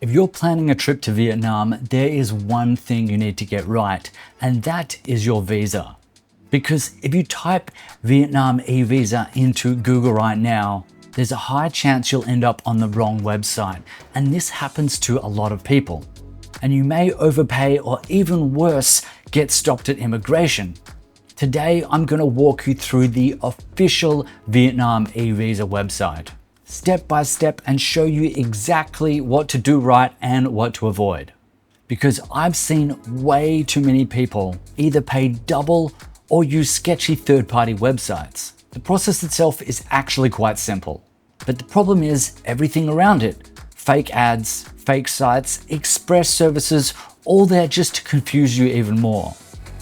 If you're planning a trip to Vietnam, there is one thing you need to get right, and that is your visa. Because if you type Vietnam e-visa into Google right now, there's a high chance you'll end up on the wrong website, and this happens to a lot of people. And you may overpay or even worse, get stopped at immigration. Today, I'm going to walk you through the official Vietnam e-visa website, step by step, and show you exactly what to do right and what to avoid. Because I've seen way too many people either pay double or use sketchy third-party websites. The process itself is actually quite simple, but the problem is everything around it. Fake ads, fake sites, express services, all there just to confuse you even more.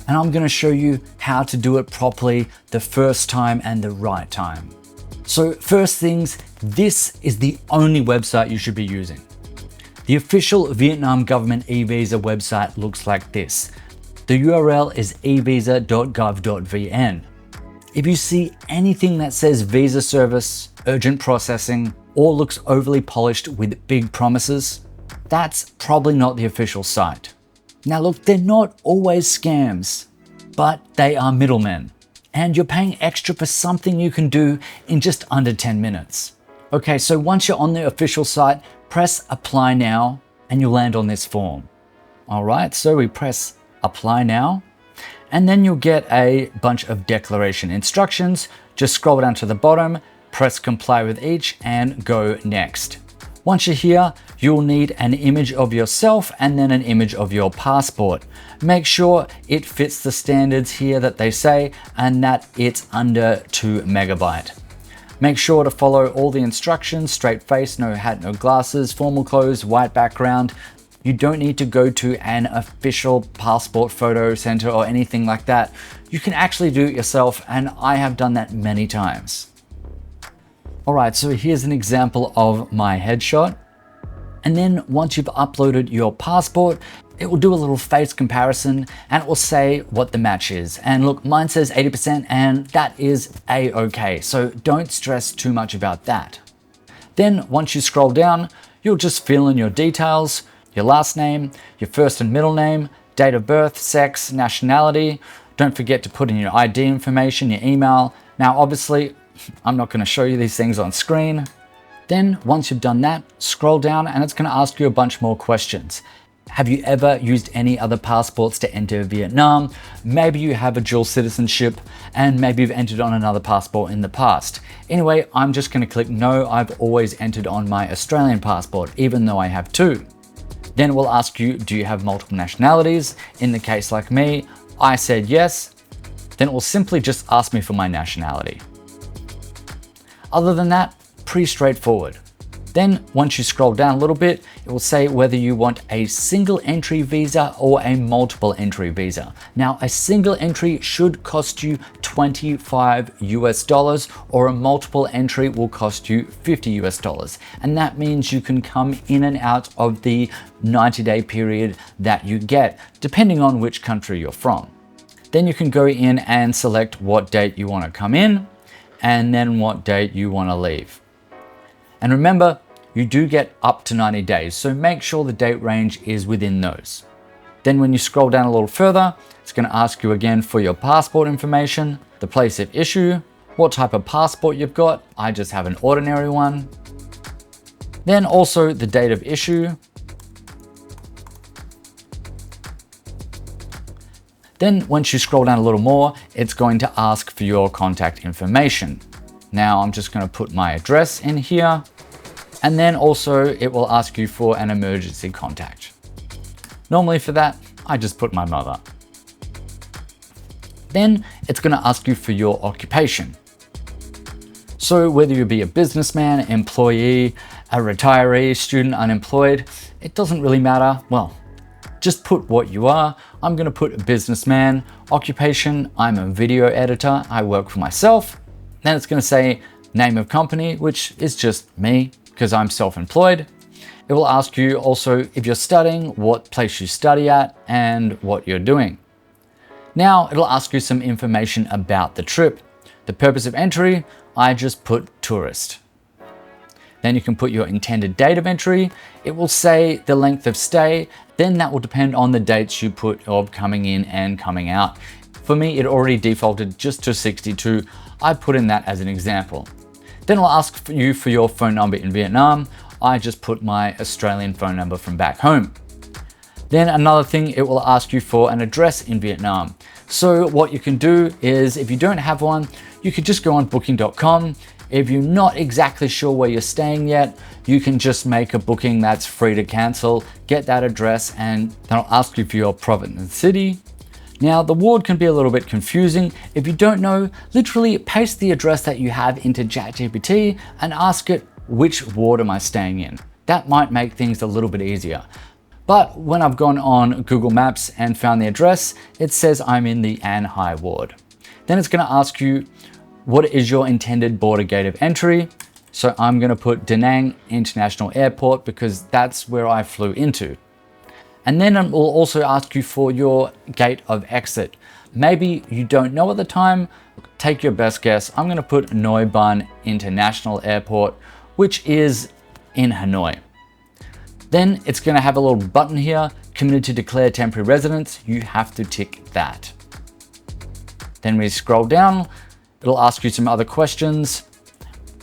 And I'm going to show you how to do it properly the first time and the right time. So first things, this is the only website you should be using. The official Vietnam government e-visa website looks like this. The URL is e-visa.gov.vn. If you see anything that says visa service, urgent processing, or looks overly polished with big promises, that's probably not the official site. Now look, they're not always scams, but they are middlemen. And you're paying extra for something you can do in just under 10 minutes. Okay, so once you're on the official site, press apply now and you'll land on this form. All right, so we press apply now and then you'll get a bunch of declaration instructions. Just scroll down to the bottom, press comply with each and go next. Once you're here, you'll need an image of yourself and then an image of your passport. Make sure it fits the standards here that they say and that it's under 2 MB. Make sure to follow all the instructions: straight face, no hat, no glasses, formal clothes, white background. You don't need to go to an official passport photo center or anything like that. You can actually do it yourself, and I have done that many times. All right, so here's an example of my headshot. And then once you've uploaded your passport, it will do a little face comparison and it will say what the match is. And look, mine says 80% and that is a-okay. So don't stress too much about that. Then once you scroll down, you'll just fill in your details, your last name, your first and middle name, date of birth, sex, nationality. Don't forget to put in your ID information, your email. Now, obviously, I'm not going to show you these things on screen. Then once you've done that, scroll down and it's going to ask you a bunch more questions. Have you ever used any other passports to enter Vietnam? Maybe you have a dual citizenship and maybe you've entered on another passport in the past. Anyway, I'm just going to click no. I've always entered on my Australian passport, even though I have two. Then it will ask you, do you have multiple nationalities? In the case like me, I said yes. Then it will simply just ask me for my nationality. Other than that, pretty straightforward. Then once you scroll down a little bit, it will say whether you want a single entry visa or a multiple entry visa. Now, a single entry should cost you $25 or a multiple entry will cost you $50. And that means you can come in and out of the 90-day period that you get, depending on which country you're from. Then you can go in and select what date you want to come in and then what date you want to leave. And remember, you do get up to 90 days, so make sure the date range is within those. Then when you scroll down a little further, it's going to ask you again for your passport information, the place of issue, what type of passport you've got. I just have an ordinary one. Then also the date of issue. Then once you scroll down a little more, it's going to ask for your contact information. Now I'm just going to put my address in here. And then also it will ask you for an emergency contact. Normally for that, I just put my mother. Then it's going to ask you for your occupation. So whether you be a businessman, employee, a retiree, student, unemployed, it doesn't really matter. Well, just put what you are. I'm going to put a businessman. Occupation, I'm a video editor. I work for myself. Then it's going to say name of company, which is just me because I'm self-employed. It will ask you also if you're studying, what place you study at, and what you're doing. Now it'll ask you some information about the trip. The purpose of entry, I just put tourist. Then you can put your intended date of entry. It will say the length of stay. Then that will depend on the dates you put of coming in and coming out. For me, it already defaulted just to 62. I put in that as an example. Then it'll ask you for your phone number in Vietnam. I just put my Australian phone number from back home. Then another thing, it will ask you for an address in Vietnam. So what you can do is, if you don't have one, you could just go on booking.com. If you're not exactly sure where you're staying yet, you can just make a booking that's free to cancel, get that address, and they'll ask you for your province and city. Now, the ward can be a little bit confusing. If you don't know, literally paste the address that you have into ChatGPT and ask it, which ward am I staying in? That might make things a little bit easier. But when I've gone on Google Maps and found the address, it says I'm in the An Hai ward. Then it's going to ask you, what is your intended border gate of entry? So I'm going to put Da Nang International Airport because that's where I flew into. And then it will also ask you for your gate of exit. Maybe you don't know at the time, take your best guess. I'm going to put Noi Ban International Airport, which is in Hanoi. Then it's going to have a little button here, committed to declare temporary residence. You have to tick that. Then we scroll down, it'll ask you some other questions.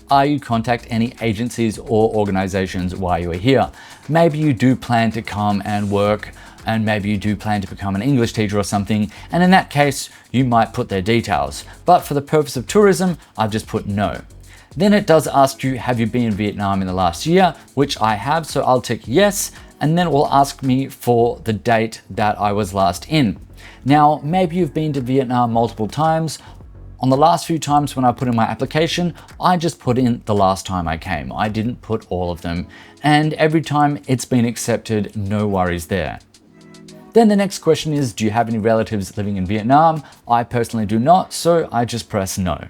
Are you contact any agencies or organizations while you are here? Maybe you do plan to come and work, and maybe you do plan to become an English teacher or something, and in that case, you might put their details. But for the purpose of tourism, I've just put no. Then it does ask you, have you been in Vietnam in the last year? Which I have, so I'll tick yes, and then it will ask me for the date that I was last in. Now, maybe you've been to Vietnam multiple times. On the last few times when I put in my application, I just put in the last time I came. I didn't put all of them. And every time it's been accepted, no worries there. Then the next question is, do you have any relatives living in Vietnam? I personally do not, so I just press no.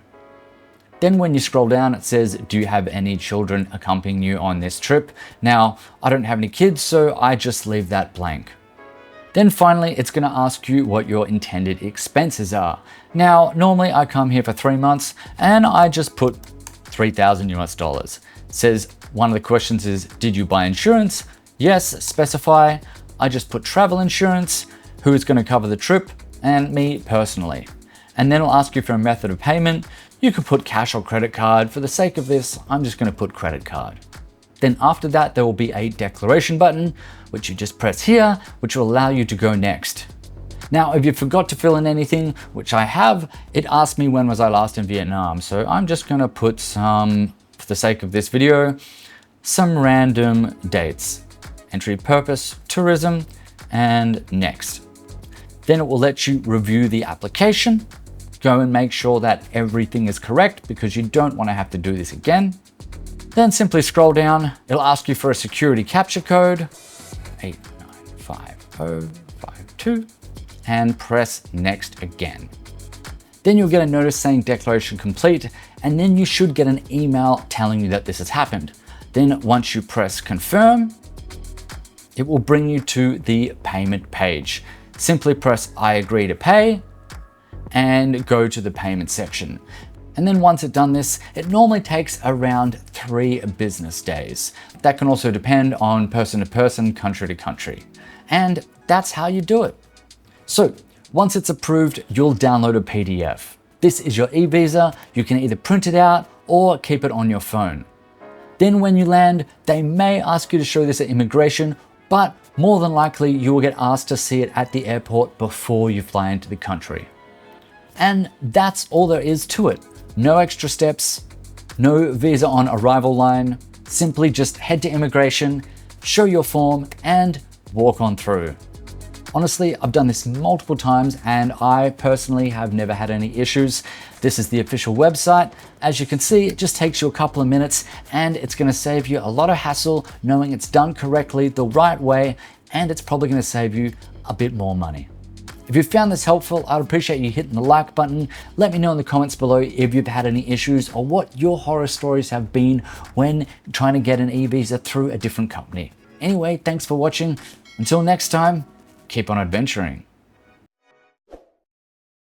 Then when you scroll down, it says, do you have any children accompanying you on this trip? Now, I don't have any kids, so I just leave that blank. Then finally, it's going to ask you what your intended expenses are. Now, normally I come here for 3 months and I just put 3,000 US dollars. It says one of the questions is, did you buy insurance? Yes, specify. I just put travel insurance, who is going to cover the trip, and me personally. And then it'll ask you for a method of payment. You could put cash or credit card. For the sake of this, I'm just going to put credit card. Then after that, there will be a declaration button, which you just press here, which will allow you to go next. Now, if you forgot to fill in anything, which I have, it asked me when was I last in Vietnam. So I'm just going to put some, for the sake of this video, some random dates. Entry purpose, tourism, and next. Then it will let you review the application. Go and make sure that everything is correct because you don't want to have to do this again. Then simply scroll down. It'll ask you for a security capture code, 895052, and press next again. Then you'll get a notice saying declaration complete, and then you should get an email telling you that this has happened. Then once you press confirm, it will bring you to the payment page. Simply press I agree to pay and go to the payment section. And then once it's done this, it normally takes around 3 business days. That can also depend on person to person, country to country. And that's how you do it. So once it's approved, you'll download a PDF. This is your e-visa. You can either print it out or keep it on your phone. Then when you land, they may ask you to show this at immigration, but more than likely you will get asked to see it at the airport before you fly into the country. And that's all there is to it. No extra steps, no visa on arrival line, simply just head to immigration, show your form, and walk on through. Honestly, I've done this multiple times and I personally have never had any issues. This is the official website. As you can see, it just takes you a couple of minutes and it's going to save you a lot of hassle knowing it's done correctly the right way, and it's probably going to save you a bit more money. If you found this helpful, I'd appreciate you hitting the like button. Let me know in the comments below if you've had any issues or what your horror stories have been when trying to get an e-visa through a different company. Anyway, thanks for watching. Until next time, keep on adventuring.